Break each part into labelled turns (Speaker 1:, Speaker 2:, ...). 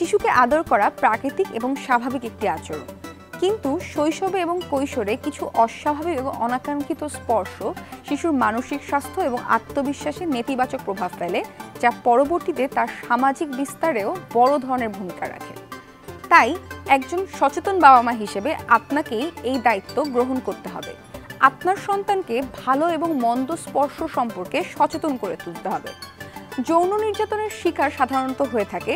Speaker 1: শিশুকে আদর করা প্রাকৃতিক এবং স্বাভাবিক একটি আচরণ, কিন্তু শৈশবে এবং কৈশোরে কিছু অস্বাভাবিক এবং অনাকাঙ্ক্ষিত স্পর্শ শিশুর মানসিক স্বাস্থ্য এবং আত্মবিশ্বাসে নেতিবাচক প্রভাব ফেলে, যা পরবর্তীতে তার সামাজিক বিস্তারেও বড় ধরনের ভূমিকা রাখে। তাই একজন সচেতন বাবা মা হিসেবে আপনাকেই এই দায়িত্ব গ্রহণ করতে হবে। আপনার সন্তানকে ভালো এবং মন্দ স্পর্শ সম্পর্কে সচেতন করে তুলতে হবে। যৌন নির্যাতনের শিকার সাধারণত হয়ে থাকে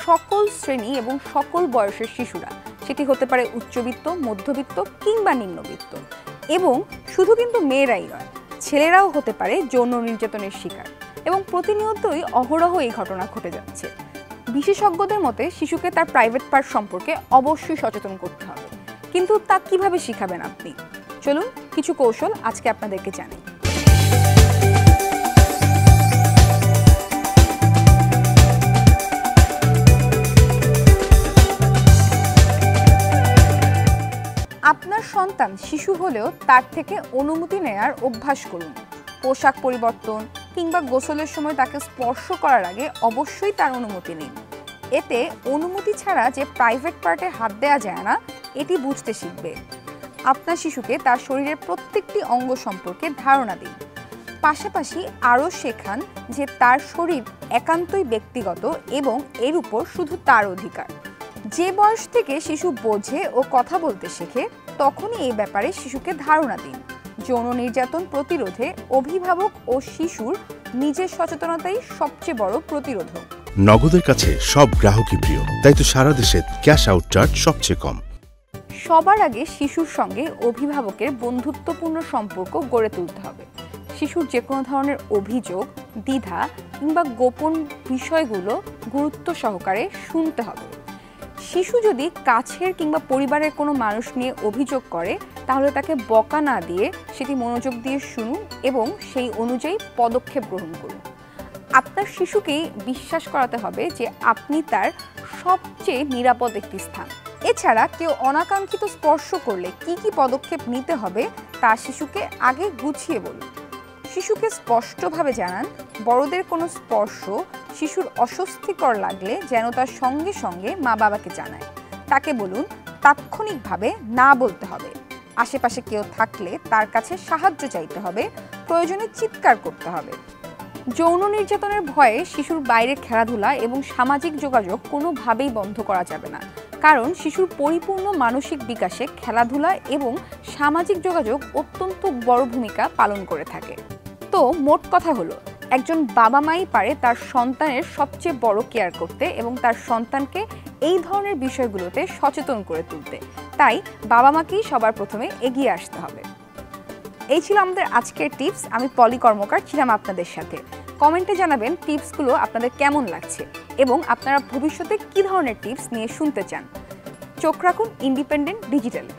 Speaker 1: সকল শ্রেণী এবং সকল বয়সের শিশুরা, সেটি হতে পারে উচ্চবিত্ত, মধ্যবিত্ত কিংবা নিম্নবিত্ত। এবং শুধু কিন্তু মেয়েরাই নয়, ছেলেরাও হতে পারে যৌন নির্যাতনের শিকার, এবং প্রতিনিয়তই অহরহ এই ঘটনা ঘটে যাচ্ছে। বিশেষজ্ঞদের মতে শিশুকে তার প্রাইভেট পার্ট সম্পর্কে অবশ্যই সচেতন করতে হবে, কিন্তু তা কিভাবে শিখাবেন আপনি? চলুন কিছু কৌশল আজকে আপনাদেরকে জানাই। আপনার সন্তান শিশু হলেও তার থেকে অনুমতি নেয়ার অভ্যাস করুন। পোশাক পরিবর্তন কিংবা গোসলের সময় তাকে স্পর্শ করার আগে অবশ্যই তার অনুমতি নিন। এতে অনুমতি ছাড়া যে প্রাইভেট পার্টে হাত দেওয়া যায় না, এটি বুঝতে শিখবে। আপনার শিশুকে তার শরীরের প্রত্যেকটি অঙ্গ সম্পর্কে ধারণা দিন। পাশাপাশি আরও শেখান যে তার শরীর একান্তই ব্যক্তিগত এবং এর উপর শুধু তার অধিকার। যে বয়স থেকে শিশু বোঝে ও কথা বলতে শেখে, তখনই এই ব্যাপারে শিশুকে ধারণা দিন। যৌন নির্যাতন প্রতিরোধে অভিভাবক ও শিশুর নিজের সচেতনতাই সবচেয়ে বড় প্রতিরোধক।
Speaker 2: নগদের কাছে সব গ্রাহকই প্রিয়, তাই তো সারা দেশে ক্যাশ আউট চার্জ সবচেয়ে কম।
Speaker 1: সবার আগে শিশুর সঙ্গে অভিভাবকের বন্ধুত্বপূর্ণ সম্পর্ক গড়ে তুলতে হবে। শিশুর যে কোনো ধরনের অভিযোগ, দ্বিধা কিংবা গোপন বিষয়গুলো গুরুত্ব সহকারে শুনতে হবে। শিশু যদি কাছের কিংবা পরিবারের কোনো মানুষ নিয়ে অভিযোগ করে, তাহলে তাকে বকা না দিয়ে সেটি মনোযোগ দিয়ে শুনুন এবং সেই অনুযায়ী পদক্ষেপ গ্রহণ করুন। আপনার শিশুকেই বিশ্বাস করাতে হবে যে আপনি তার সবচেয়ে নিরাপদ একটি স্থান। এছাড়া কেউ অনাকাঙ্ক্ষিত স্পর্শ করলে কি কি পদক্ষেপ নিতে হবে তা শিশুকে আগে গুছিয়ে বলুন। শিশুকে স্পষ্টভাবে জানান, বড়দের কোনো স্পর্শ শিশুর অস্বস্তিকর লাগলে যেন তার সঙ্গে সঙ্গে মা বাবাকে জানায়। তাকে বলুন তাৎক্ষণিকভাবে না বলতে হবে। আশেপাশে কেউ থাকলে তার কাছে সাহায্য চাইতে হবে, প্রয়োজনে চিৎকার করতে হবে। যৌন নির্যাতনের ভয়ে শিশুর বাইরে খেলাধুলা এবং সামাজিক যোগাযোগ কোনোভাবেই বন্ধ করা যাবে না, কারণ শিশুর পরিপূর্ণ মানসিক বিকাশে খেলাধুলা এবং সামাজিক যোগাযোগ অত্যন্ত বড় ভূমিকা পালন করে থাকে। তো মোট কথা হলো, একজন বাবা মাই পারে তার সন্তানের সবচেয়ে বড় কেয়ার করতে এবং তার সন্তানকে এই ধরনের বিষয়গুলোতে সচেতন করে তুলতে। তাই বাবা মাকেই সবার প্রথমে এগিয়ে আসতে হবে। এই ছিল আমাদের আজকের টিপস। আমি পলি কর্মকার ছিলাম আপনাদের সাথে। কমেন্টে জানাবেন টিপসগুলো আপনাদের কেমন লাগছে এবং আপনারা ভবিষ্যতে কী ধরনের টিপস নিয়ে শুনতে চান। চোখ রাখুন ইন্ডিপেন্ডেন্ট ডিজিটালে।